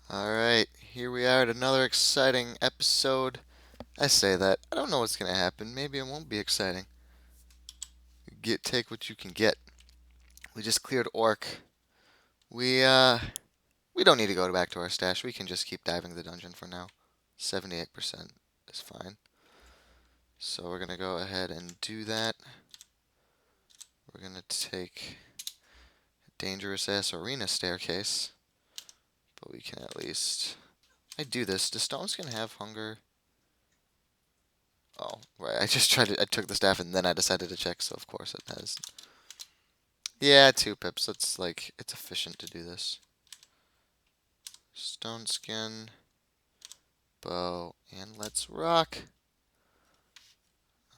Alright, here we are at another exciting episode. I say that. I don't know what's gonna happen. Maybe it won't be exciting. Take what you can get. We just cleared Orc. We we don't need to go back to our stash. We can just keep diving the dungeon for now. 78% is fine. So we're gonna go ahead and do that. We're gonna take a dangerous ass arena staircase. But we can at least I do this. Do stones can have hunger? Oh, right. I took the staff and then I decided to check, so of course it has. Yeah, 2 pips. It's efficient to do this. Stone skin, bow, and let's rock.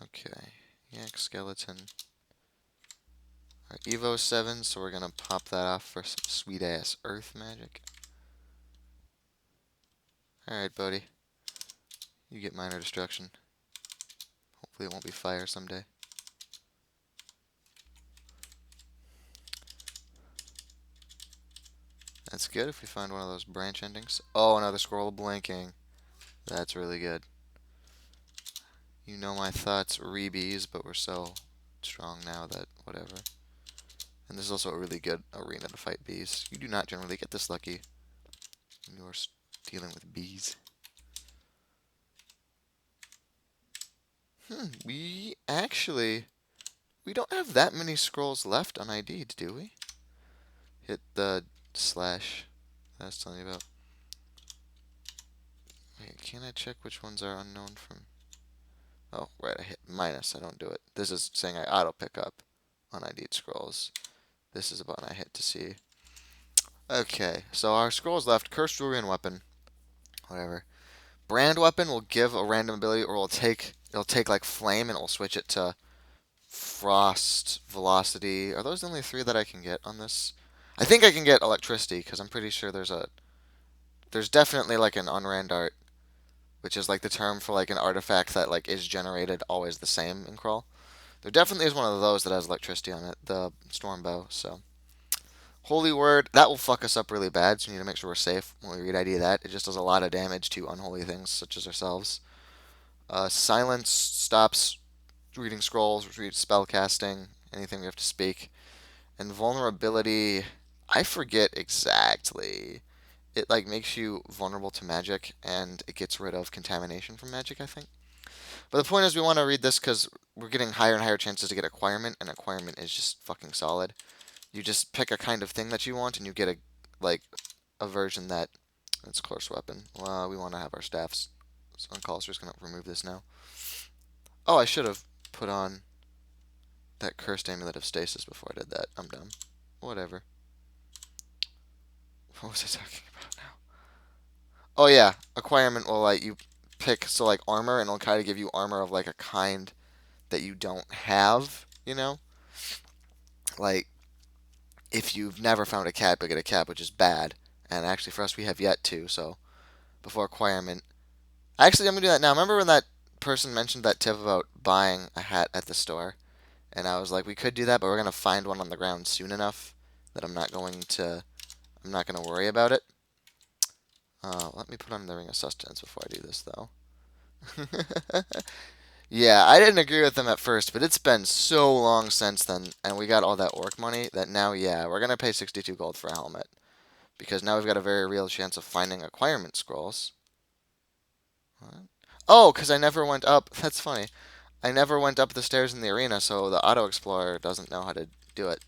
Okay, yak skeleton. Our Evo 7, so we're gonna pop that off for some sweet ass earth magic. Alright, buddy. You get minor destruction. Hopefully it won't be fire someday. That's good if we find one of those branch endings. Oh, another scroll of blinking. That's really good. You know my thoughts, rebees, but we're so strong now that whatever. And this is also a really good arena to fight bees. You do not generally get this lucky when you're dealing with bees. We don't have that many scrolls left unID'd, do we? Hit the slash that I was telling you about. Wait, can I check which ones are unknown from? Oh, right, I hit minus, I don't do it. This is saying I auto pick up unID'd scrolls. This is a button I hit to see. Okay, so our scrolls left, Cursed Jewelry and Weapon. Whatever. Brand Weapon will give a random ability, or it'll take like Flame and it will switch it to Frost, Velocity. Are those the only 3 that I can get on this? I think I can get Electricity, because I'm pretty sure there's definitely like an unrand art, which is like the term for like an artifact that like is generated always the same in Crawl. There definitely is one of those that has electricity on it, the Storm Bow, so. Holy Word, that will fuck us up really bad, so we need to make sure we're safe when we read ID of that. It just does a lot of damage to unholy things, such as ourselves. Silence stops reading scrolls, read spell casting, anything we have to speak. And vulnerability, I forget exactly. It like makes you vulnerable to magic, and it gets rid of contamination from magic, I think. But the point is, we want to read this because we're getting higher and higher chances to get acquirement, and acquirement is just fucking solid. You just pick a kind of thing that you want, and you get like a version that's close weapon. Well, we want to have our staffs on call, so we're just gonna remove this now. Oh, I should have put on that cursed amulet of stasis before I did that. I'm dumb. Whatever. What was I talking about now? Oh yeah, acquirement will like you pick so like armor, and it'll kind of give you armor of like a kind that you don't have. You know, like if you've never found a cap, you'll get a cap, which is bad. And actually, for us, we have yet to. So before acquirement, actually, I'm gonna do that now. Remember when that person mentioned that tip about buying a hat at the store? And I was like, we could do that, but we're gonna find one on the ground soon enough that I'm not gonna worry about it. Let me put on the ring of sustenance before I do this, though. Yeah, I didn't agree with them at first, but it's been so long since then, and we got all that orc money that now, yeah, we're gonna pay 62 gold for a helmet because now we've got a very real chance of finding acquirement scrolls. What? Oh, because I never went up. That's funny. I never went up the stairs in the arena, so the auto explorer doesn't know how to do it.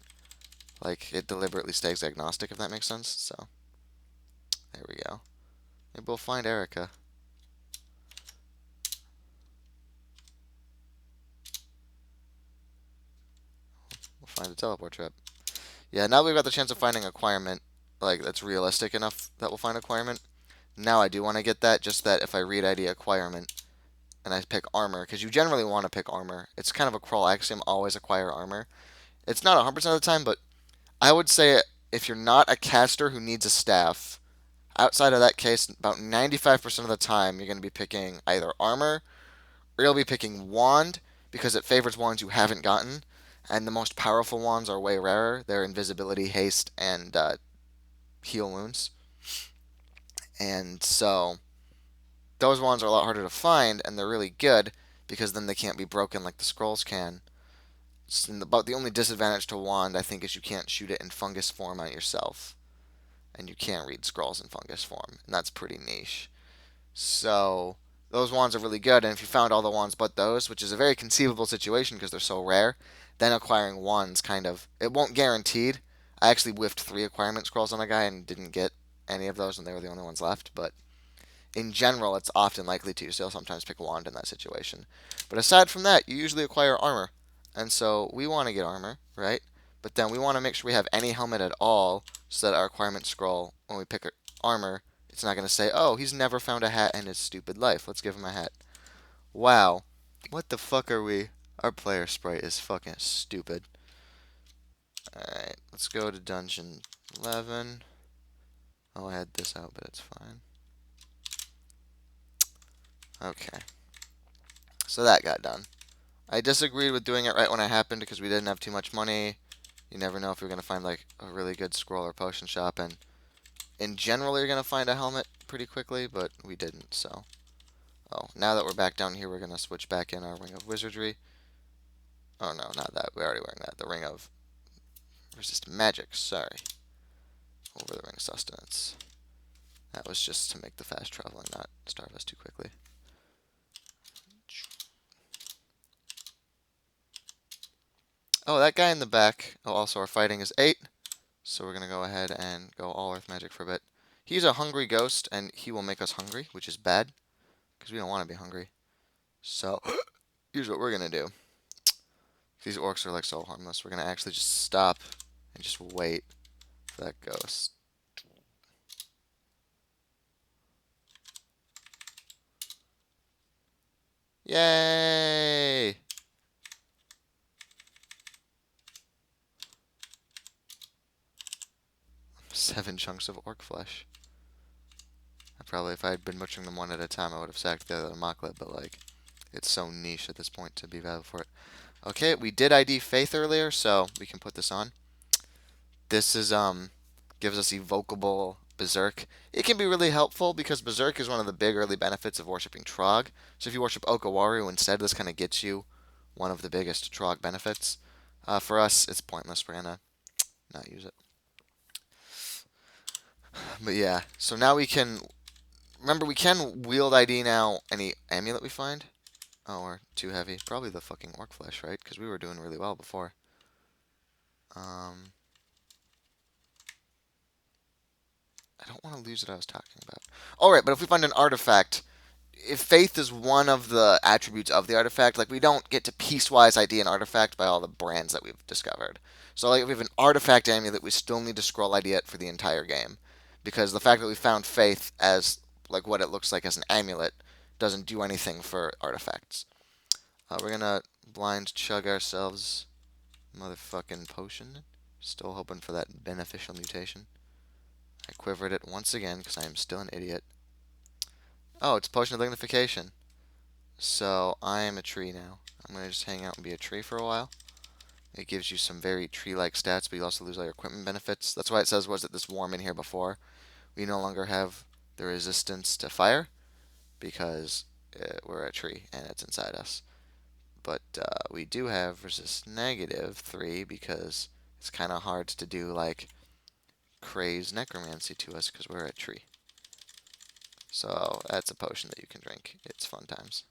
Like, it deliberately stays agnostic, if that makes sense. So, there we go. Maybe we'll find Erica. We'll find a teleport trap. Yeah, now we've got the chance of finding acquirement, like, that's realistic enough that we'll find acquirement. Now I do want to get that, just that if I read ID acquirement and I pick armor, because you generally want to pick armor. It's kind of a crawl axiom, always acquire armor. It's not 100% of the time, but I would say if you're not a caster who needs a staff, outside of that case, about 95% of the time, you're going to be picking either armor or you'll be picking wand because it favors wands you haven't gotten. And the most powerful wands are way rarer. They're invisibility, haste, and heal wounds. And so those wands are a lot harder to find, and they're really good because then they can't be broken like the scrolls can. But the only disadvantage to wand, I think, is you can't shoot it in fungus form on yourself, and you can't read scrolls in fungus form, and that's pretty niche. So those wands are really good, and if you found all the wands but those, which is a very conceivable situation because they're so rare, then acquiring wands kind of it won't guaranteed. I actually whiffed 3 acquirement scrolls on a guy and didn't get any of those, and they were the only ones left. But in general, it's often likely to. So you'll sometimes pick a wand in that situation. But aside from that, you usually acquire armor, and so we want to get armor, right? But then we want to make sure we have any helmet at all, so that our acquirement scroll, when we pick armor, it's not going to say, oh, he's never found a hat in his stupid life. Let's give him a hat. Wow. What the fuck are we? Our player sprite is fucking stupid. Alright, let's go to dungeon 11. Oh, I had this out, but it's fine. Okay. So that got done. I disagreed with doing it right when it happened because we didn't have too much money. You never know if you're going to find like a really good scroll or potion shop, and in general you're going to find a helmet pretty quickly, but we didn't, so. Oh, now that we're back down here, we're going to switch back in our Ring of Wizardry. Oh no, not that. We're already wearing that. The Ring of Resist Magic, sorry. Over the Ring of Sustenance. That was just to make the fast traveling not starve us too quickly. Oh, that guy in the back. Oh, also our fighting is 8. So we're going to go ahead and go all earth magic for a bit. He's a hungry ghost, and he will make us hungry, which is bad, because we don't want to be hungry. So, here's what we're going to do. These orcs are like so harmless. We're going to actually just stop and just wait for that ghost. Yay! 7 chunks of orc flesh. Probably, if I had been butchering them one at a time, I would have sacked the other Mocklet, but like, it's so niche at this point to be valuable for it. Okay, we did ID Faith earlier, so we can put this on. This is gives us Evocable Berserk. It can be really helpful because Berserk is one of the big early benefits of worshipping Trog. So if you worship Okawaru instead, this kind of gets you one of the biggest Trog benefits. For us, it's pointless. We're gonna not use it. But yeah, so now we can remember we can wield ID now any amulet we find. Oh, or too heavy. Probably the fucking orc flesh, right? Because we were doing really well before. I don't want to lose what I was talking about. Alright, but if we find an artifact, if faith is one of the attributes of the artifact, like we don't get to piecewise ID an artifact by all the brands that we've discovered. So like if we have an artifact amulet, we still need to scroll ID it for the entire game. Because the fact that we found faith as like what it looks like as an amulet doesn't do anything for artifacts. We're gonna blind chug ourselves motherfucking potion. Still hoping for that beneficial mutation. I quivered it once again because I am still an idiot. Oh, it's potion of lignification. So I am a tree now. I'm gonna just hang out and be a tree for a while. It gives you some very tree-like stats, but you also lose all your equipment benefits. That's why it says, was it this warm in here before? We no longer have the resistance to fire because we're a tree and it's inside us. But we do have resist -3 because it's kind of hard to do like craze necromancy to us because we're a tree. So that's a potion that you can drink. It's fun times.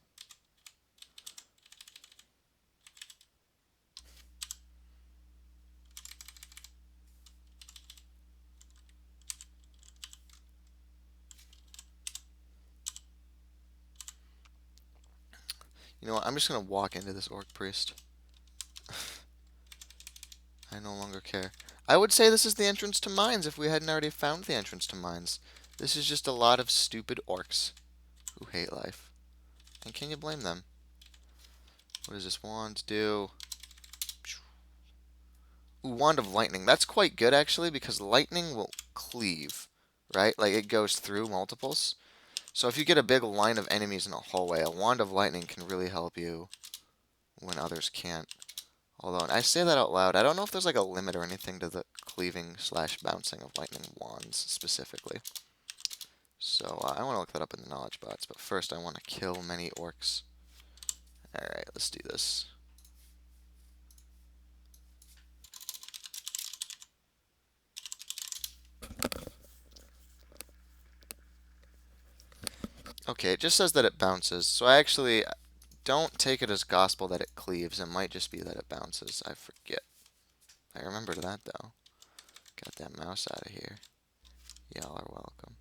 You know what? I'm just going to walk into this orc priest. I no longer care. I would say this is the entrance to mines if we hadn't already found the entrance to mines. This is just a lot of stupid orcs who hate life. And can you blame them? What does this wand do? Ooh, Wand of Lightning. That's quite good, actually, because lightning will cleave, right? Like, it goes through multiples. So if you get a big line of enemies in a hallway, a Wand of Lightning can really help you when others can't. Although, and I say that out loud, I don't know if there's like a limit or anything to the cleaving/bouncing of lightning wands specifically. So I want to look that up in the knowledge bots, but first I want to kill many orcs. Alright, let's do this. Okay, it just says that it bounces, so I actually don't take it as gospel that it cleaves. It might just be that it bounces. I forget. I remembered that, though. Got that mouse out of here. Y'all are welcome.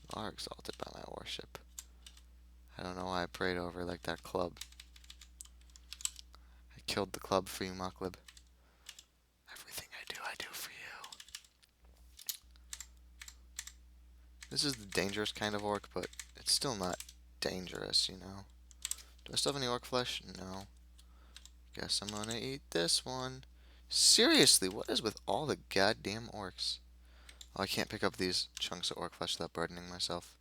You are exalted by my worship. I don't know why I prayed over like that club. I killed the club for you, Mucklib. Everything I do for you. This is the dangerous kind of orc, but it's still not dangerous, you know. Do I still have any orc flesh? No. Guess I'm gonna eat this one. Seriously, what is with all the goddamn orcs? Oh, I can't pick up these chunks of orc flesh without burdening myself.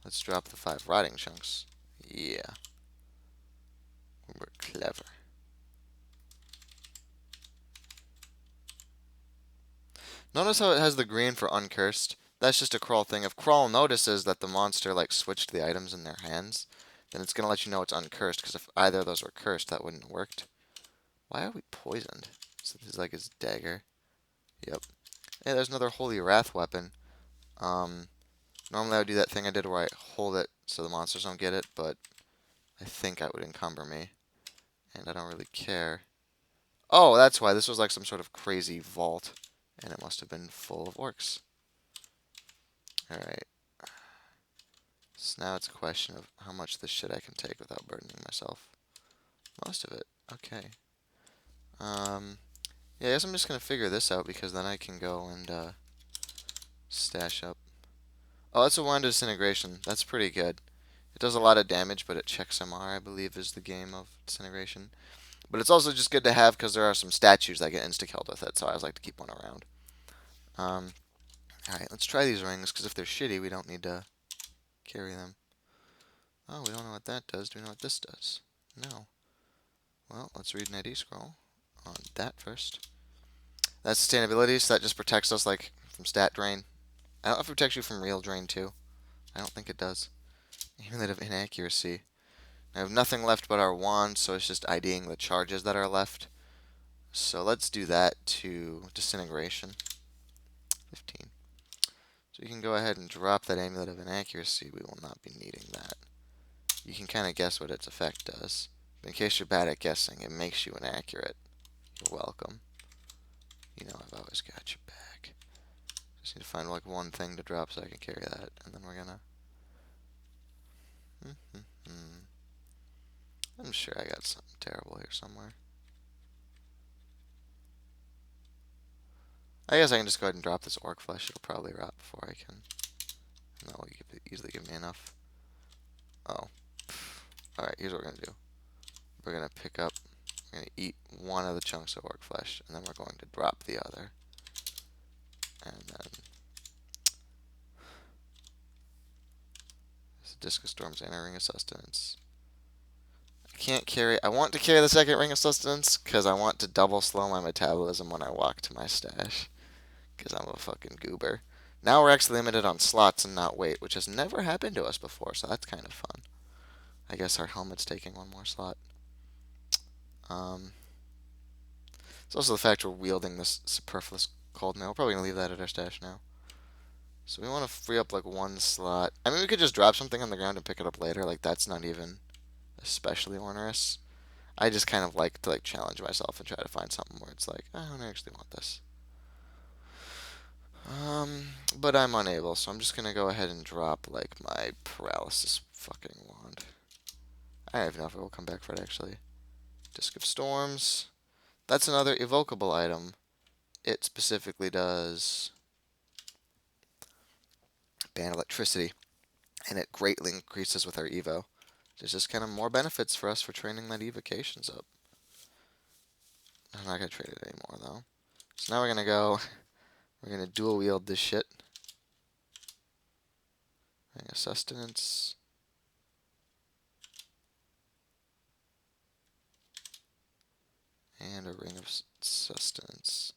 Let's drop the 5 rotting chunks. Yeah. We're clever. Notice how it has the green for uncursed? That's just a crawl thing. If crawl notices that the monster like switched the items in their hands, then it's gonna let you know it's uncursed, because if either of those were cursed, that wouldn't have worked. Why are we poisoned? So this is like his dagger. Yep. Hey, there's another Holy Wrath weapon. Normally I would do that thing I did where I hold it so the monsters don't get it, but I think that would encumber me, and I don't really care. Oh, that's why. This was like some sort of crazy vault, and it must have been full of orcs. Alright. So now it's a question of how much of this shit I can take without burdening myself. Most of it. Okay. Yeah, I guess I'm just going to figure this out, because then I can go and stash up. Oh, that's a wand of disintegration. That's pretty good. It does a lot of damage, but it checks MR, I believe, is the game of disintegration. But it's also just good to have because there are some statues that get insta-killed with it, so I always like to keep one around. Alright, let's try these rings, because if they're shitty, we don't need to carry them. Oh, we don't know what that does. Do we know what this does? No. Well, let's read an ID scroll on that first. That's sustainability, so that just protects us, like, from stat drain. I don't know if it protects you from real drain, too. I don't think it does. Amulet of inaccuracy. I have nothing left but our wand, so it's just IDing the charges that are left. So let's do that to disintegration. 15. So you can go ahead and drop that amulet of inaccuracy. We will not be needing that. You can kind of guess what its effect does. But in case you're bad at guessing, it makes you inaccurate. You're welcome. You know I've always got your back. Just need to find like one thing to drop so I can carry that, and then we're gonna. I'm sure I got something terrible here somewhere. I guess I can just go ahead and drop this orc flesh. It'll probably rot before I can. And that will easily give me enough. Oh. Alright, here's what we're gonna do. We're gonna pick up, we're gonna eat one of the chunks of orc flesh, and then we're going to drop the other. And then this Discus Storm's and a Ring of Sustenance. I want to carry the second Ring of Sustenance because I want to double slow my metabolism when I walk to my stash. Because I'm a fucking goober. Now we're actually limited on slots and not weight, which has never happened to us before, so that's kind of fun. I guess our helmet's taking one more slot. It's also the fact we're wielding this superfluous cold mail. We're probably going to leave that at our stash now. So we want to free up like one slot. I mean, we could just drop something on the ground and pick it up later. Like, that's not even especially onerous. I just kind of like to like challenge myself and try to find something where it's like, I don't actually want this. But I'm unable, so I'm just gonna go ahead and drop like my paralysis fucking wand. I don't even know if it will come back for it actually. Disc of Storms. That's another evocable item. It specifically does ban electricity, and it greatly increases with our evo. There's just kind of more benefits for us for training that evocations up. I'm not gonna trade it anymore though. So now we're gonna dual wield this shit. Ring of Sustenance. And a Ring of Sustenance.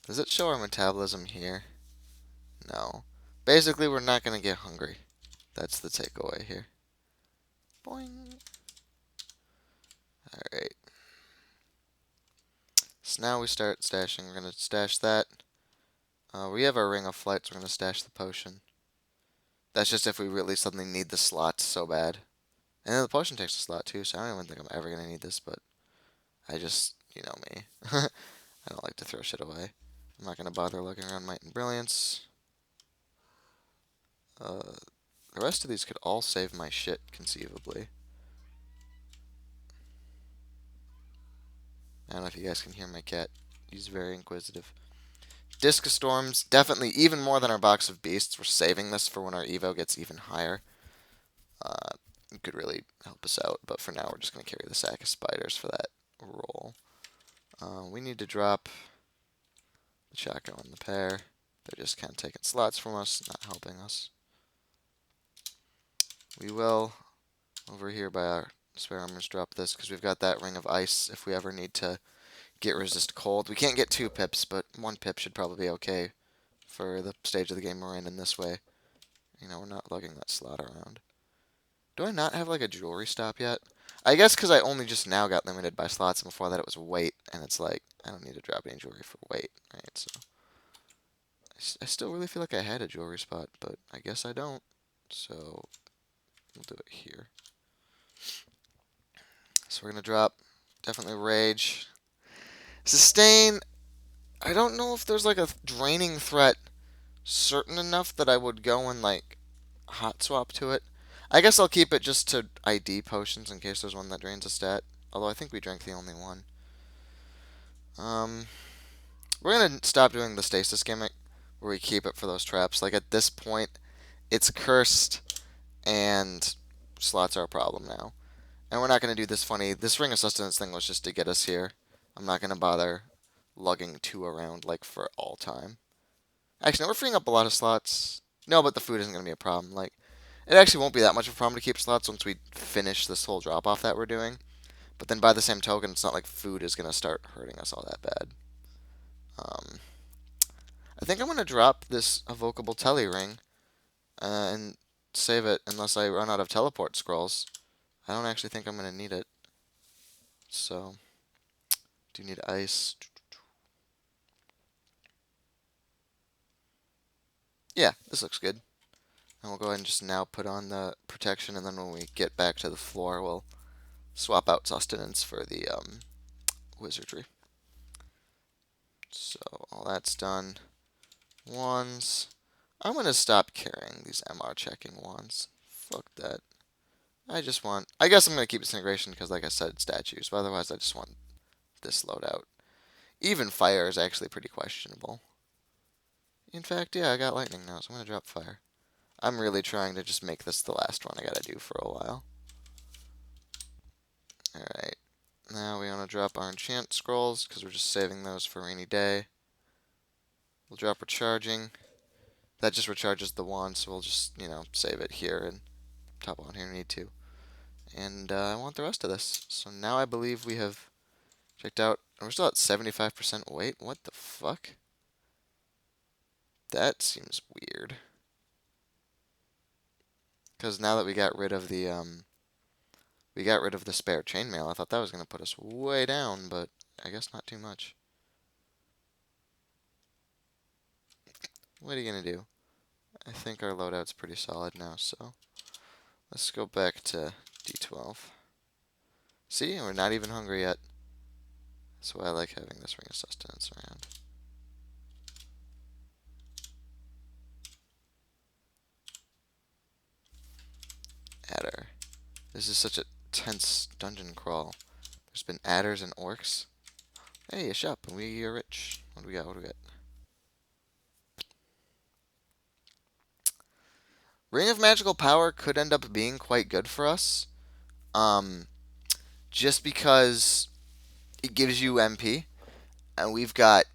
Does it show our metabolism here? No. Basically, we're not going to get hungry. That's the takeaway here. Boing. Alright. So now we start stashing. We're going to stash that. We have our ring of flight, so we're going to stash the potion. That's just if we really suddenly need the slots so bad. And then the potion takes a slot too, so I don't even think I'm ever going to need this, but I just, you know me. I don't like to throw shit away. I'm not going to bother looking around Might and Brilliance. The rest of these could all save my shit, conceivably. I don't know if you guys can hear my cat. He's very inquisitive. Disc Storms, definitely even more than our Box of Beasts. We're saving this for when our Evo gets even higher. It could really help us out, but for now we're just going to carry the Sack of Spiders for that roll. We need to drop the Chaco and the pair. They're just kind of taking slots from us, not helping us. We will, over here by our spare armors, drop this because we've got that Ring of Ice if we ever need to get resist cold. We can't get 2 pips, but 1 pip should probably be okay for the stage of the game we're in this way. You know, we're not lugging that slot around. Do I not have like a jewelry stop yet? I guess because I only just now got limited by slots, and before that it was weight, and it's like, I don't need to drop any jewelry for weight, right? So I still really feel like I had a jewelry spot, but I guess I don't. So we'll do it here. So we're going to drop definitely Rage. Sustain, I don't know if there's like a draining threat certain enough that I would go and like hot swap to it. I guess I'll keep it just to ID potions in case there's one that drains a stat. Although I think we drank the only one. We're going to stop doing the stasis gimmick where we keep it for those traps. Like at this point, it's cursed and slots are a problem now. And we're not going to do this funny. This ring of sustenance thing was just to get us here. I'm not going to bother lugging 2 around like for all time. Actually, no, we're freeing up a lot of slots. No, but the food isn't going to be a problem. Like, it actually won't be that much of a problem to keep slots once we finish this whole drop-off that we're doing. But then by the same token, it's not like food is going to start hurting us all that bad. I think I'm going to drop this Evocable Telly ring and save it unless I run out of teleport scrolls. I don't actually think I'm going to need it. So, do you need ice? Yeah, this looks good. And we'll go ahead and just now put on the protection, and then when we get back to the floor, we'll swap out sustenance for the wizardry. So all that's done. Wands. I'm going to stop carrying these MR checking wands. Fuck that. I guess I'm going to keep disintegration because, like I said, statues. But otherwise, I just want this loadout. Even fire is actually pretty questionable. In fact, yeah, I got lightning now, so I'm going to drop fire. I'm really trying to just make this the last one I got to do for a while. Alright. Now we want to drop our enchant scrolls because we're just saving those for a rainy day. We'll drop recharging. That just recharges the wand, so we'll just, save it here and top on here if we need to. And I want the rest of this. So now I believe we have checked out. We're still at 75% weight. What the fuck? That seems weird. Because now that we got rid of the spare chainmail, I thought that was going to put us way down, but I guess not too much. What are you going to do? I think our loadout's pretty solid now, so let's go back to D12. See, we're not even hungry yet. That's why I like having this ring of sustenance around. Adder. This is such a tense dungeon crawl. There's been adders and orcs. Hey, a shop, and we are rich. What do we got? Ring of Magical Power could end up being quite good for us. Just because it gives you MP, and we've got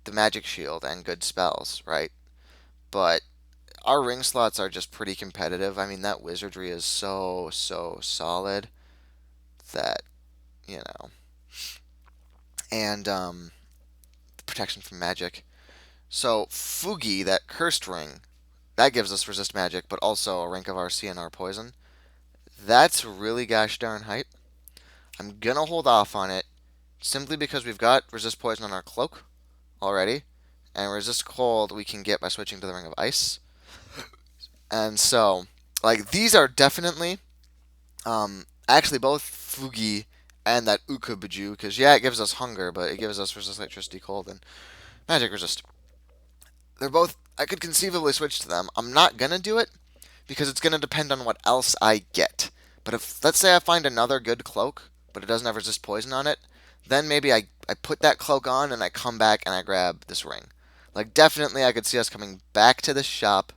the magic shield and good spells, right? But our ring slots are just pretty competitive. I mean, that wizardry is so solid that, you know. And protection from magic. So Fugi, that cursed ring, that gives us resist magic, but also a rank of our CNR poison. That's really gosh darn hype. I'm gonna hold off on it simply because we've got resist poison on our cloak already, and resist cold we can get by switching to the ring of ice. And so, like these are definitely actually both Fugi and that Ukabiju, because yeah, it gives us hunger, but it gives us resist electricity, cold, and magic resist. They're both. I could conceivably switch to them. I'm not gonna do it because it's gonna depend on what else I get. But if let's say I find another good cloak, but it doesn't have resist poison on it, then maybe I put that cloak on and I come back and I grab this ring. Like definitely, I could see us coming back to this shop,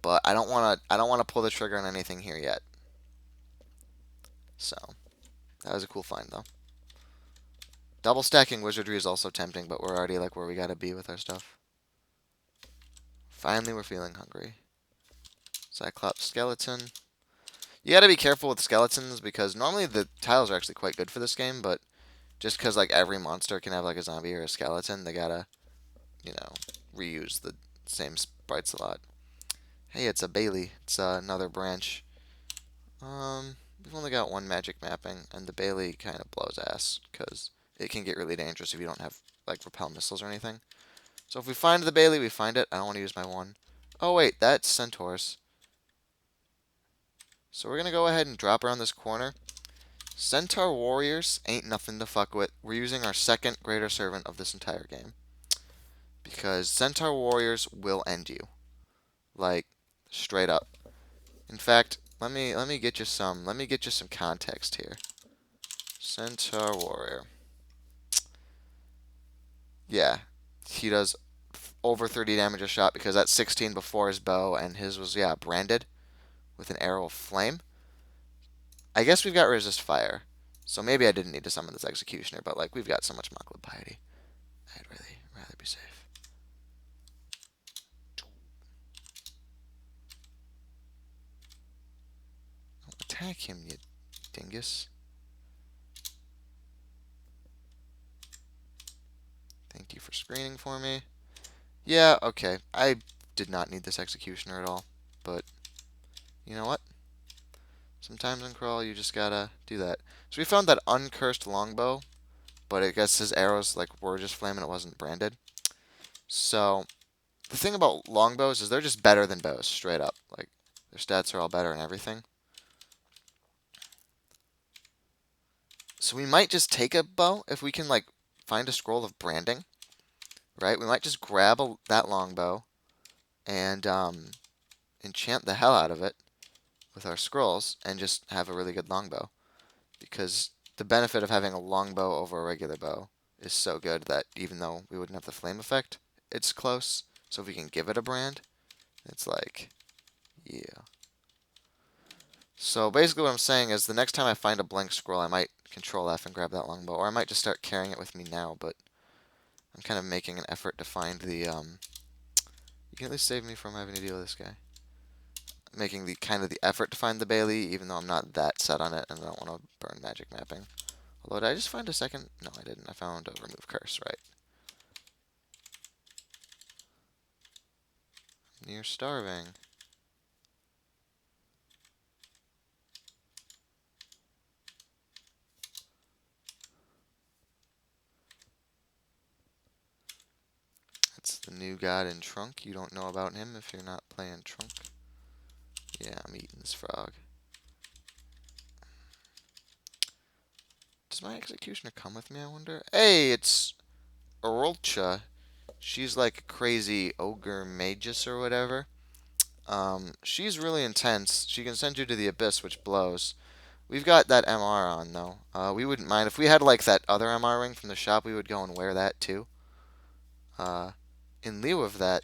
but I don't wanna pull the trigger on anything here yet. So that was a cool find though. Double stacking wizardry is also tempting, but we're already like where we gotta be with our stuff. Finally, we're feeling hungry. Cyclops skeleton. You gotta be careful with skeletons because normally the tiles are actually quite good for this game, but just because like every monster can have like a zombie or a skeleton, they gotta, you know, reuse the same sprites a lot. Hey, it's a Bailey. It's another branch. We've only got one magic mapping, and the Bailey kind of blows ass because it can get really dangerous if you don't have like repel missiles or anything. So if we find the Bailey, we find it. I don't want to use my one. Oh wait, that's centaurs. So we're gonna go ahead and drop around this corner. Centaur warriors ain't nothing to fuck with. We're using our second greater servant of this entire game because Centaur warriors will end you, like straight up. In fact, let me get you some context here. Centaur warrior. Yeah, he does over 30 damage a shot because that's 16 before his bow, and his was yeah branded with an arrow of flame. I guess we've got resist fire, so maybe I didn't need to summon this executioner, but like we've got so much Makhluk piety, I'd really rather be safe. Attack him, you dingus. Thank you for screening for me. Yeah, okay. I did not need this executioner at all, but you know what? Sometimes in Crawl, you just gotta do that. So we found that uncursed longbow, but I guess his arrows like were just flame and it wasn't branded. So the thing about longbows is they're just better than bows, straight up. Like their stats are all better and everything. So we might just take a bow if we can like find a scroll of branding, right? We might just grab that longbow and enchant the hell out of it with our scrolls and just have a really good longbow. Because the benefit of having a longbow over a regular bow is so good that even though we wouldn't have the flame effect, it's close. So if we can give it a brand, it's like, yeah. So basically what I'm saying is the next time I find a blank scroll, I might control F and grab that longbow, or I might just start carrying it with me now, but I'm kind of making an effort to find the, you can at least save me from having to deal with this guy. Making the kind of the effort to find the Bailey, even though I'm not that set on it and I don't want to burn magic mapping. Although, did I just find a second? No, I didn't. I found a remove curse, right? Near starving. That's the new god in Trunk. You don't know about him if you're not playing Trunk. Yeah, I'm eating this frog. Does my executioner come with me, I wonder? Hey, it's Orolcha. She's like a crazy ogre magus or whatever. She's really intense. She can send you to the abyss, which blows. We've got that MR on, though. We wouldn't mind. If we had, like, that other MR ring from the shop, we would go and wear that, too. Uh, in lieu of that,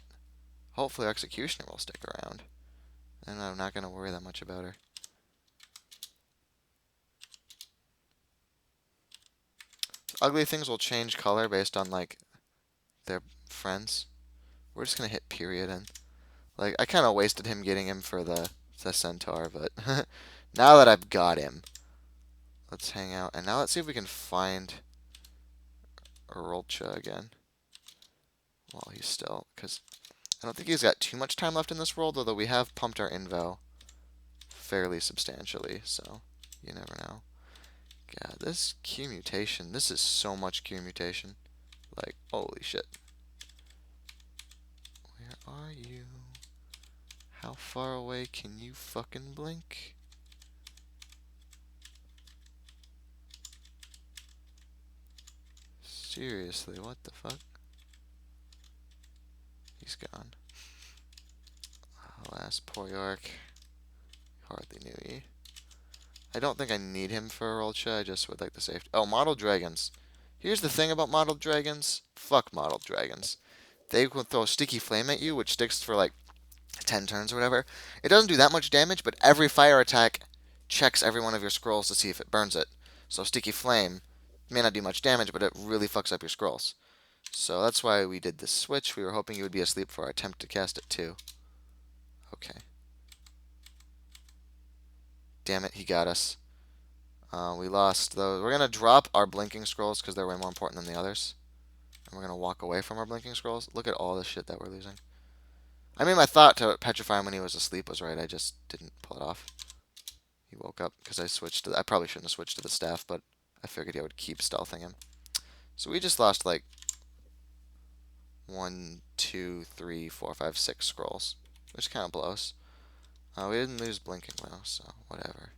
hopefully our Executioner will stick around. And I'm not going to worry that much about her. Ugly things will change color based on, like, their friends. We're just going to hit period and... Like, I kind of wasted him getting him for the centaur, but... now that I've got him, let's hang out. And now let's see if we can find Orolcha again. while he's still, because I don't think he's got too much time left in this world, although we have pumped our invo fairly substantially, so you never know. God, this Q mutation, this is so much Q mutation. Like, holy shit. Where are you? How far away can you fucking blink? Seriously, what the fuck? He's gone. Alas, poor York. Hardly knew he. I don't think I need him for a Rolcha, I just would like the safety. Oh, model dragons. Here's the thing about model dragons. Fuck model dragons. They will throw sticky flame at you, which sticks for like 10 turns or whatever. It doesn't do that much damage, but every fire attack checks every one of your scrolls to see if it burns it. So sticky flame may not do much damage, but it really fucks up your scrolls. So that's why we did this switch. We were hoping you would be asleep for our attempt to cast it too. Okay. Damn it, he got us. We lost those. We're going to drop our blinking scrolls because they're way more important than the others. And we're going to walk away from our blinking scrolls. Look at all this shit that we're losing. I mean, my thought to petrify him when he was asleep was right. I just didn't pull it off. He woke up because I switched to... I probably shouldn't have switched to the staff, but I figured I would keep stealthing him. So we just lost like 1, 2, 3, 4, 5, 6 scrolls, which kind of blows. We didn't lose blinking though, so whatever.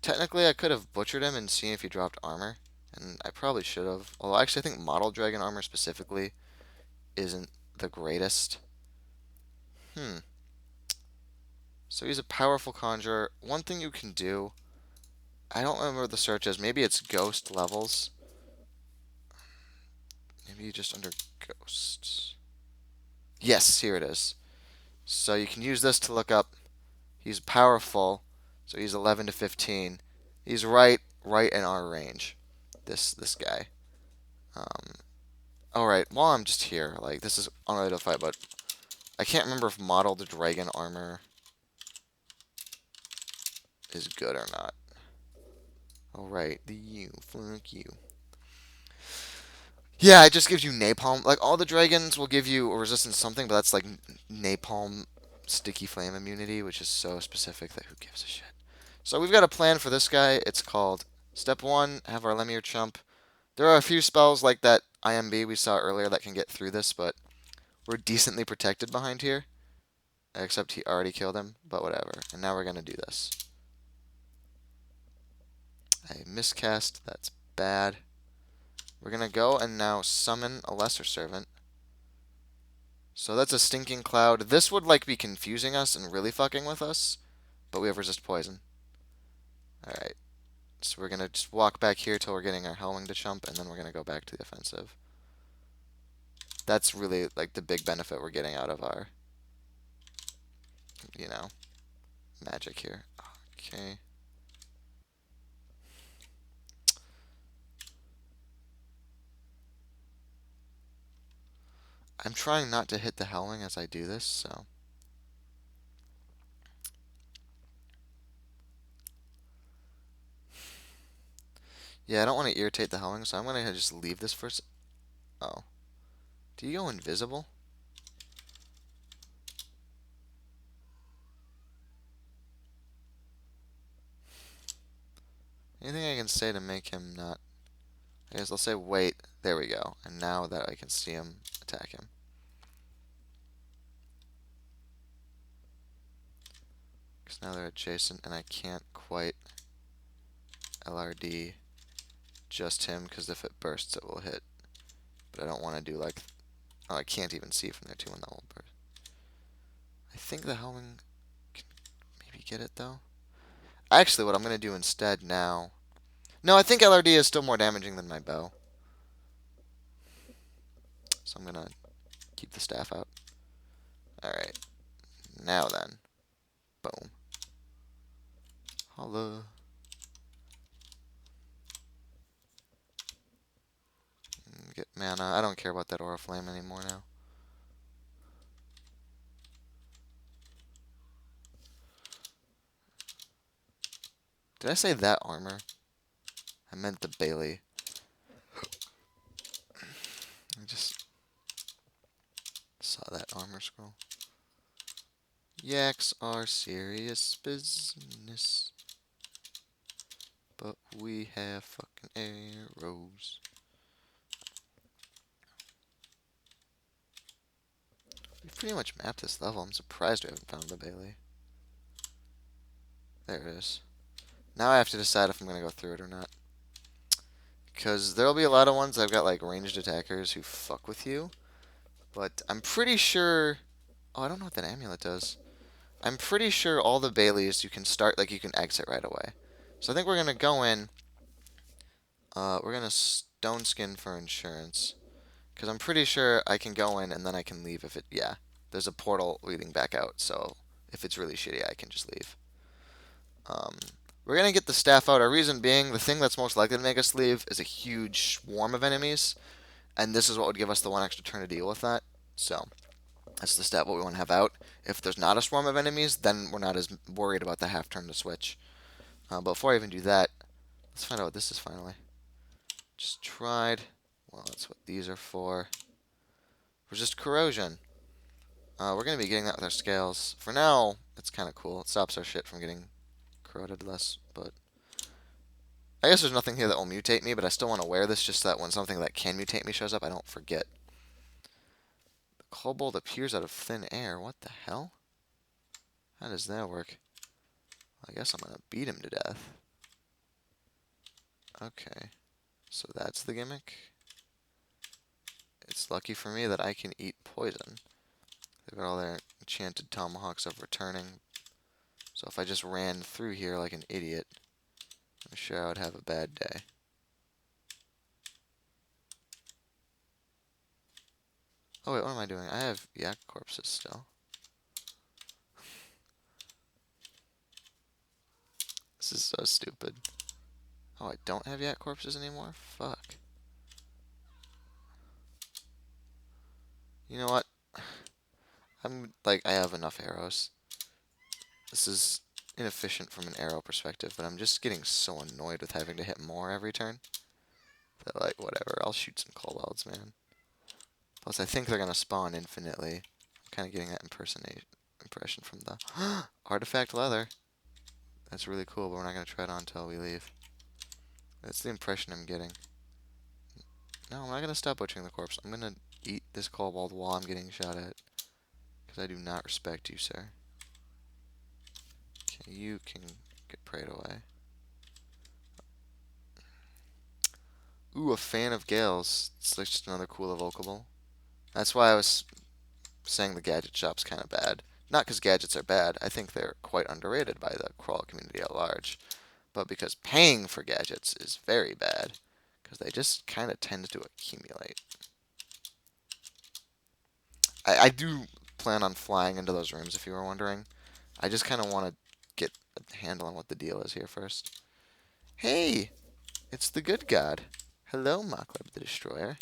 Technically, I could have butchered him and seen if he dropped armor, and I probably should have. Although, actually, I think model dragon armor specifically isn't the greatest. So he's a powerful conjurer. One thing you can do, I don't remember what the search is. Maybe it's ghost levels. Maybe just under ghosts. Yes, here it is. So you can use this to look up. He's powerful, so he's 11 to 15. He's right in our range. This guy. All right. While I'm just here, like this is unrelated to the fight, but I can't remember if modeled dragon armor is good or not. All right, the you, fuck you. Yeah, it just gives you napalm. Like all the dragons will give you a resistance to something, but that's like napalm sticky flame immunity, which is so specific that who gives a shit. So we've got a plan for this guy. It's called Step 1, have our Lemire chump. There are a few spells like that IMB we saw earlier that can get through this, but we're decently protected behind here. Except he already killed him, but whatever. And now we're going to do this. I miscast. That's bad. We're going to go and now summon a lesser servant. So that's a stinking cloud. This would like be confusing us and really fucking with us, but we have resist poison. Alright. So we're going to just walk back here till we're getting our Helming to chump, and then we're going to go back to the offensive. That's really like the big benefit we're getting out of our, you know, magic here. Okay. I'm trying not to hit the Howling as I do this, so. Yeah, I don't want to irritate the Howling, so I'm going to just leave this for... Oh. Do you go invisible? Anything I can say to make him not... I guess I'll say wait. There we go. And now that I can see him, attack him. Because now they're adjacent, and I can't quite LRD just him, because if it bursts, it will hit. But I don't want to do like... Oh, I can't even see from there, too, when that will burst. I think the Howling can maybe get it, though. Actually, what I'm going to do instead now... No, I think LRD is still more damaging than my bow. So I'm going to keep the staff out. Alright. Now then. Boom. Holla. Get mana. I don't care about that Aura Flame anymore now. Did I say that armor? I meant the Bailey. Saw that armor scroll. Yaks are serious business, but we have fucking arrows. We've pretty much mapped this level. I'm surprised we haven't found the Bailey. There it is. Now I have to decide if I'm going to go through it or not. Because there'll be a lot of ones I've got like ranged attackers who fuck with you. But I'm pretty sure... Oh, I don't know what that amulet does. I'm pretty sure all the Baileys you can start, like you can exit right away. So I think we're going to go in. We're going to stone skin for insurance. Because I'm pretty sure I can go in and then I can leave if it... Yeah, there's a portal leading back out. So if it's really shitty, I can just leave. We're going to get the staff out. Our reason being, the thing that's most likely to make us leave is a huge swarm of enemies. And this is what would give us the one extra turn to deal with that. So that's the stat what we want to have out. If there's not a swarm of enemies, then we're not as worried about the half turn to switch. But before I even do that, let's find out what this is finally. Just tried. Well, that's what these are for. Resist corrosion. We're going to be getting that with our scales. For now, it's kind of cool. It stops our shit from getting corroded less, but I guess there's nothing here that will mutate me, but I still want to wear this just so that when something that can mutate me shows up, I don't forget. The kobold appears out of thin air. What the hell? How does that work? I guess I'm going to beat him to death. Okay. So that's the gimmick. It's lucky for me that I can eat poison. They've got all their enchanted tomahawks of returning. So if I just ran through here like an idiot, I'm sure I would have a bad day. Oh wait, what am I doing? I have yak corpses still. This is so stupid. Oh, I don't have yak corpses anymore? Fuck. You know what? I have enough arrows. This is inefficient from an arrow perspective, but I'm just getting so annoyed with having to hit more every turn that, like, whatever. I'll shoot some kobolds, man. Plus, I think they're gonna spawn infinitely. I'm kind of getting that impression from the artifact leather. That's really cool, but we're not gonna try it on until we leave. That's the impression I'm getting. No, I'm not gonna stop butchering the corpse. I'm gonna eat this kobold while I'm getting shot at. Because I do not respect you, sir. Okay, you can get prayed away. Ooh, a fan of Gales. It's like just another cool evocable. That's why I was saying the gadget shop's kind of bad. Not because gadgets are bad. I think they're quite underrated by the crawl community at large. But because paying for gadgets is very bad. Because they just kind of tend to accumulate. I do plan on flying into those rooms, if you were wondering. I just kind of want to get a handle on what the deal is here first. Hey! It's the good god. Hello, Makleb the Destroyer.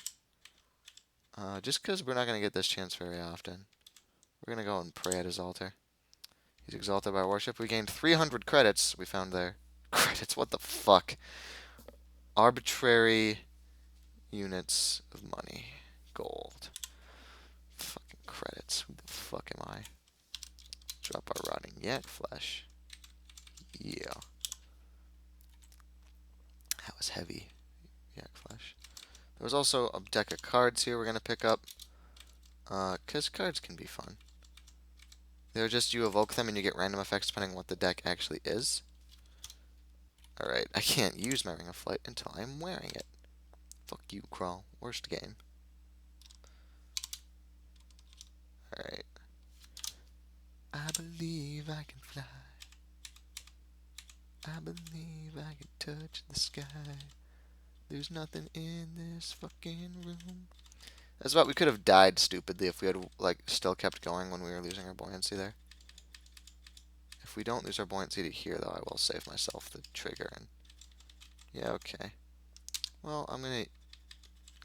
Just because we're not going to get this chance very often, we're going to go and pray at his altar. He's exalted by worship. We gained 300 credits. We found there. Credits? What the fuck? Arbitrary units of money. Gold. Fucking credits. Who the fuck am I? Drop our rotting yak flesh. Yeah. That was heavy. Yak flesh. There was also a deck of cards here we're going to pick up. Because cards can be fun. They're just you evoke them and you get random effects depending on what the deck actually is. Alright, I can't use my Ring of Flight until I'm wearing it. Fuck you, Crawl. Worst game. Alright. I believe I can fly. I believe I can touch the sky. There's nothing in this fucking room. That's about, we could have died stupidly if we had, like, still kept going when we were losing our buoyancy there. If we don't lose our buoyancy to here, though, I will save myself the trigger. And yeah, okay. Well, I'm going to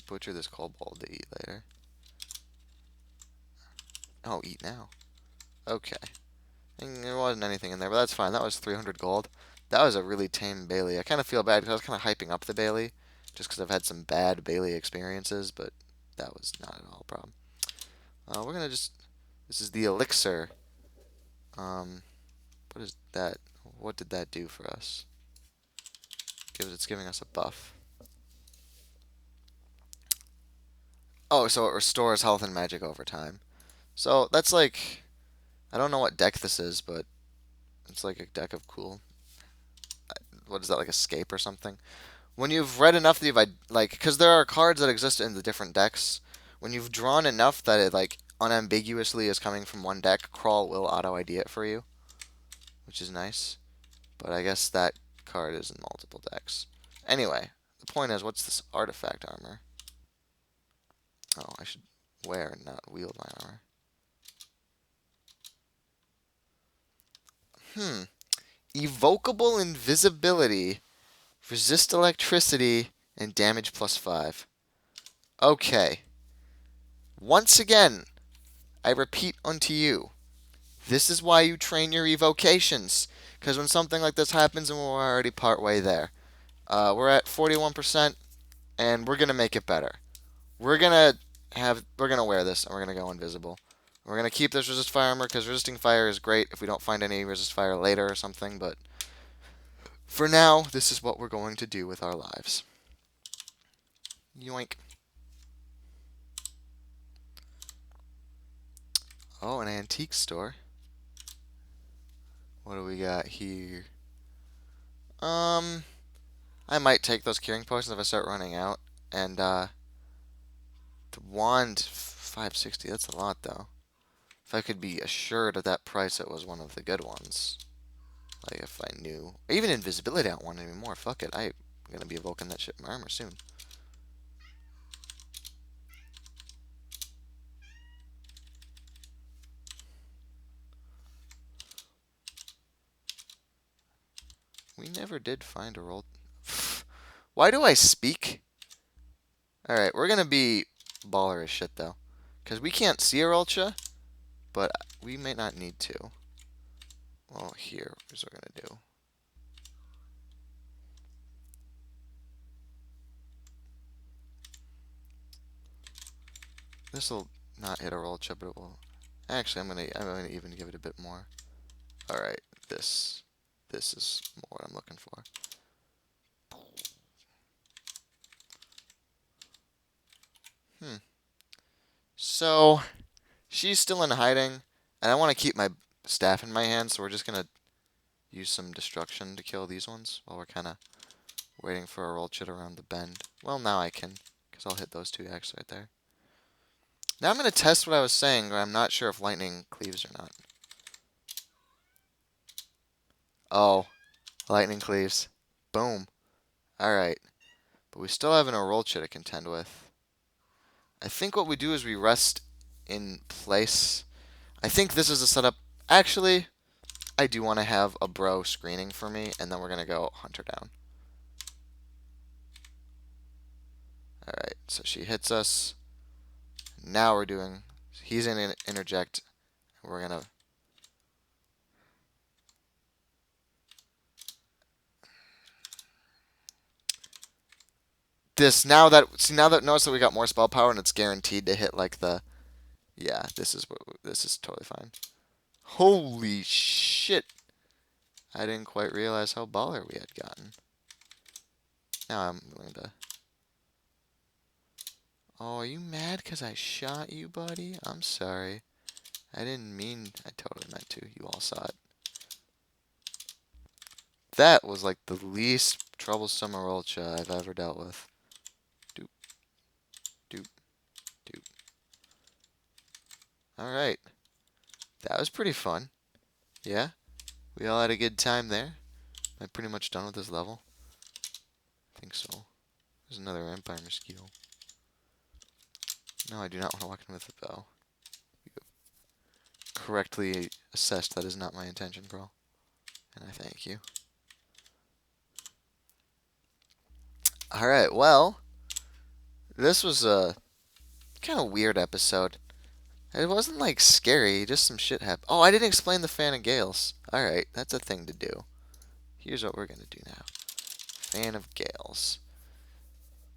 butcher this kobold to eat later. Oh, eat now. Okay. And there wasn't anything in there, but that's fine. That was 300 gold. That was a really tame Bailey. I kind of feel bad because I was kind of hyping up the Bailey, just because I've had some bad Bailey experiences, but that was not at all a problem. We're gonna just. This is the elixir. What is that? What did that do for us? It's giving us a buff. Oh, so it restores health and magic over time. So that's like, I don't know what deck this is, but it's like a deck of cool. What is that, like escape or something? When you've read enough that you've like, because there are cards that exist in the different decks. When you've drawn enough that it like unambiguously is coming from one deck, Crawl will auto ID it for you, which is nice. But I guess that card is in multiple decks. Anyway, the point is, what's this artifact armor? Oh, I should wear and not wield my armor. Evocable invisibility, resist electricity, and damage +5. Okay. Once again, I repeat unto you, this is why you train your evocations. Because when something like this happens and we're already partway there, we're at 41%, and we're gonna make it better. We're gonna wear this, and we're gonna go invisible. We're gonna keep this resist fire armor because resisting fire is great if we don't find any resist fire later or something. But for now, this is what we're going to do with our lives. Yoink. Oh, an antique store. What do we got here? I might take those curing potions if I start running out. And the wand 560. That's a lot though. If I could be assured at that price it was one of the good ones. Like if I knew. Even invisibility I don't want anymore. Fuck it. I'm gonna be evoking that shit in my armor soon. We never did find a roll. Why do I speak? Alright, we're gonna be baller as shit though. Because we can't see a Rolcha, but we may not need to. Well, here's what we're gonna do. This will not hit a Rolcha, but it will. Actually, I'm gonna even give it a bit more. All right, this is more what I'm looking for. So she's still in hiding, and I want to keep my staff in my hand, so we're just gonna use some destruction to kill these ones while we're kind of waiting for a Rolcha around the bend. Well, now I can, because I'll hit those two X right there. Now I'm going to test what I was saying, where I'm not sure if lightning cleaves or not. Oh, lightning cleaves. Boom. Alright. But we still have an Orolcha to contend with. I think what we do is we rest in place. I think this is a setup. Actually, I do want to have a bro screening for me, and then we're going to go hunt her down. Alright, so she hits us. Now we're doing. He's going to interject. We're going to. Notice that we got more spell power and it's guaranteed to hit like the. Yeah, this is totally fine. Holy shit! I didn't quite realize how baller we had gotten. Now I'm willing to. Oh, are you mad because I shot you, buddy? I'm sorry. I didn't mean. I totally meant to. You all saw it. That was like the least troublesome Orolcha I've ever dealt with. Doop. Doop. Doop. Alright. That was pretty fun. Yeah? We all had a good time there. I'm pretty much done with this level. I think so. There's another Empire Mosquito. No, I do not want to walk in with a bow. You have correctly assessed that is not my intention, bro. And I thank you. Alright, well, this was a kind of weird episode. It wasn't like scary, just some shit happened. Oh, I didn't explain the Fan of Gales. Alright, that's a thing to do. Here's what we're going to do now. Fan of Gales.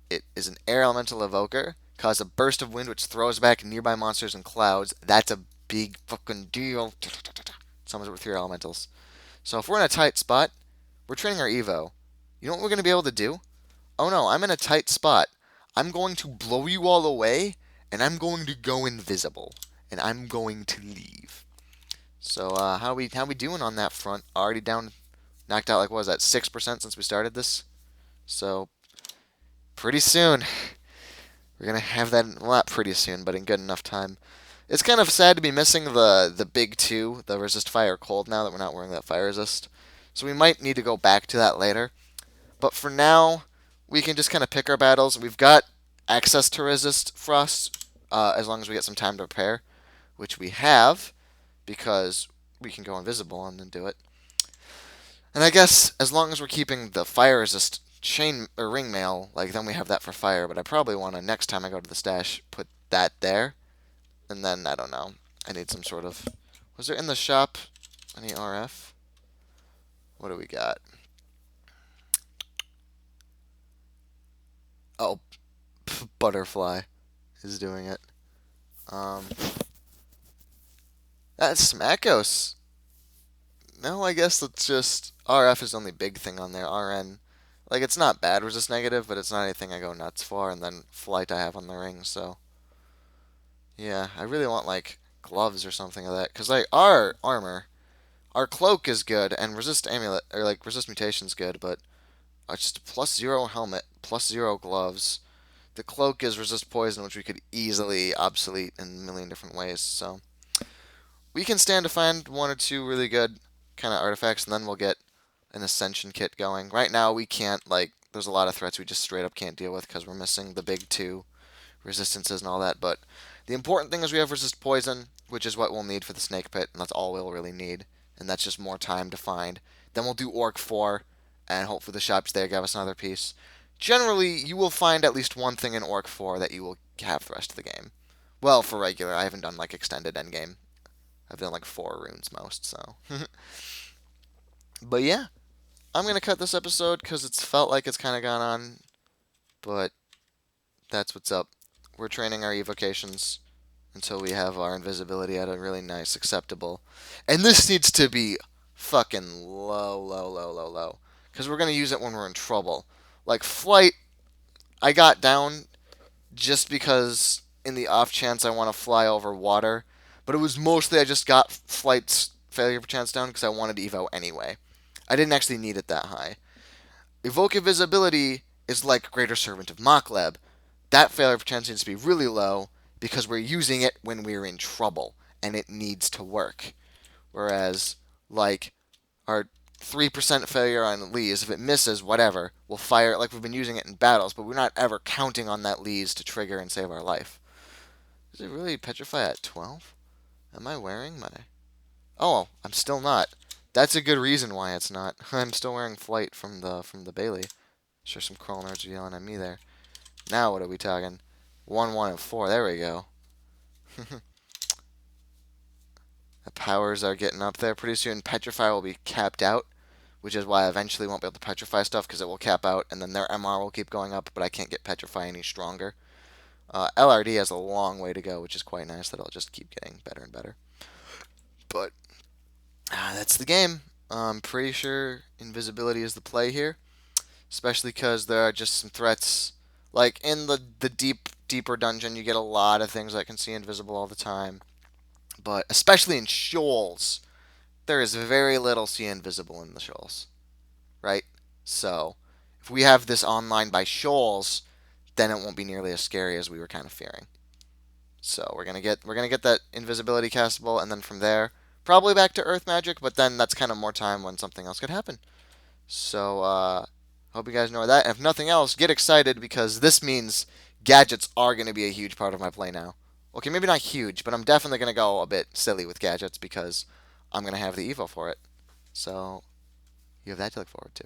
It is an air elemental evoker. cause a burst of wind which throws back nearby monsters and clouds. That's a big fucking deal. Summons with 3 elementals. So if we're in a tight spot, we're training our Evo. You know what we're going to be able to do? Oh no, I'm in a tight spot. I'm going to blow you all away, and I'm going to go invisible, and I'm going to leave. So how we doing on that front? Already down, knocked out like what was that 6% since we started this? So pretty soon we're gonna have that. Well, not pretty soon, but in good enough time. It's kind of sad to be missing the big two, the resist fire cold, now that we're not wearing that fire resist. So we might need to go back to that later. But for now, we can just kind of pick our battles. We've got access to resist frost as long as we get some time to prepare, which we have because we can go invisible and then do it. And I guess as long as we're keeping the fire resist chain or ring mail, like then we have that for fire. But I probably want to next time I go to the stash put that there, and then I don't know. I need some sort of. Was there in the shop any RF? What do we got? Oh, butterfly is doing it. That's some echoes. No, I guess that's just RF is the only big thing on there. RN, like it's not bad resist negative, but it's not anything I go nuts for. And then flight I have on the ring, so yeah, I really want like gloves or something like that, cause like our armor, our cloak is good, and resist amulet or like resist mutation's good, but it's just +0 helmet, +0 gloves. The cloak is resist poison, which we could easily obsolete in a million different ways. So we can stand to find 1 or 2 really good kind of artifacts, and then we'll get an ascension kit going. Right now, we can't, like, there's a lot of threats we just straight up can't deal with because we're missing the big 2 resistances and all that. But the important thing is we have resist poison, which is what we'll need for the snake pit, and that's all we'll really need. And that's just more time to find. Then we'll do Orc 4, and hopefully the shops there give us another piece. Generally, you will find at least one thing in Orc 4 that you will have the rest of the game. Well, for regular, I haven't done like extended endgame. I've done like 4 runes most, so. But yeah, I'm gonna cut this episode because it's felt like it's kind of gone on, but that's what's up. We're training our evocations until we have our invisibility at a really nice, acceptable, and this needs to be fucking low, low, low, low, low, because we're gonna use it when we're in trouble. Like flight, I got down just because in the off chance I want to fly over water, but it was mostly I just got flight's failure chance down because I wanted Evo anyway. I didn't actually need it that high. Evoke Invisibility is like Greater Servant of Mokleb. That failure chance needs to be really low because we're using it when we're in trouble and it needs to work. Whereas, like, our 3% failure on Lees, if it misses, whatever, we'll fire it like we've been using it in battles, but we're not ever counting on that Lees to trigger and save our life. Does it really petrify at 12? Am I wearing my... Oh, I'm still not. That's a good reason why it's not. I'm still wearing flight from the Bailey. Sure, some crawl nerds are yelling at me there. Now what are we talking? 1, 1, and 4. There we go. The powers are getting up there. Pretty soon, Petrify will be capped out, which is why I eventually won't be able to Petrify stuff, because it will cap out, and then their MR will keep going up, but I can't get Petrify any stronger. LRD has a long way to go, which is quite nice that it'll just keep getting better and better. But that's the game. I'm pretty sure invisibility is the play here, especially because there are just some threats. Like in the deeper dungeon, you get a lot of things that can see invisible all the time. But especially in shoals, there is very little see invisible in the shoals, right? So if we have this online by shoals, then it won't be nearly as scary as we were kind of fearing. So we're gonna get that invisibility castable, and then from there, probably back to Earth Magic. But then that's kind of more time when something else could happen. So hope you guys know that. And if nothing else, get excited because this means gadgets are going to be a huge part of my play now. Okay, maybe not huge, but I'm definitely going to go a bit silly with gadgets because I'm going to have the Evo for it. So you have that to look forward to.